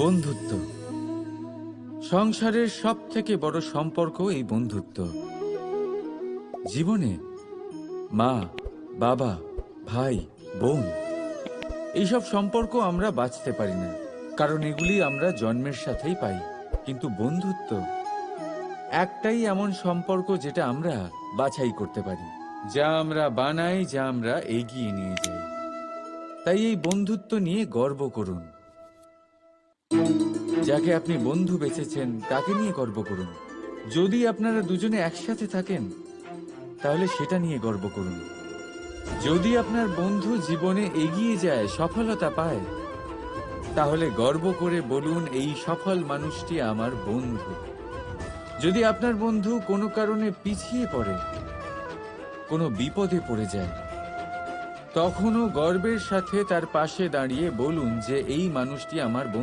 বন্ধুত্ব সংসারের সব থেকে বড় সম্পর্ক। এই বন্ধুত্ব জীবনে মা, বাবা, ভাই, বোন এইসব সম্পর্ক আমরা বাঁচতে পারি না, কারণ এগুলি আমরা জন্মের সাথেই পাই। কিন্তু বন্ধুত্ব একটাই এমন সম্পর্ক যেটা আমরা বাছাই করতে পারি, যা আমরা বানাই, যা আমরা এগিয়ে নিয়ে যাই। তাই এই বন্ধুত্ব নিয়ে গর্ব করুন। যাকে আপনি বন্ধু বেছেছেন তাকে নিয়ে গর্ব করুন। যদি আপনারা দুজনে একসাথে থাকেন তাহলে সেটা নিয়ে গর্ব করুন। যদি আপনার বন্ধু জীবনে এগিয়ে যায়, সফলতা পায়, তাহলে গর্ব করে বলুন, এই সফল মানুষটি আমার বন্ধু। যদি আপনার বন্ধু কোনো কারণে পিছিয়ে পড়ে, কোনো বিপদে পড়ে যায়, তখনও গর্বের সাথে তার পাশে দাঁড়িয়ে বলুন যে এই মানুষটি আমার বন্ধু।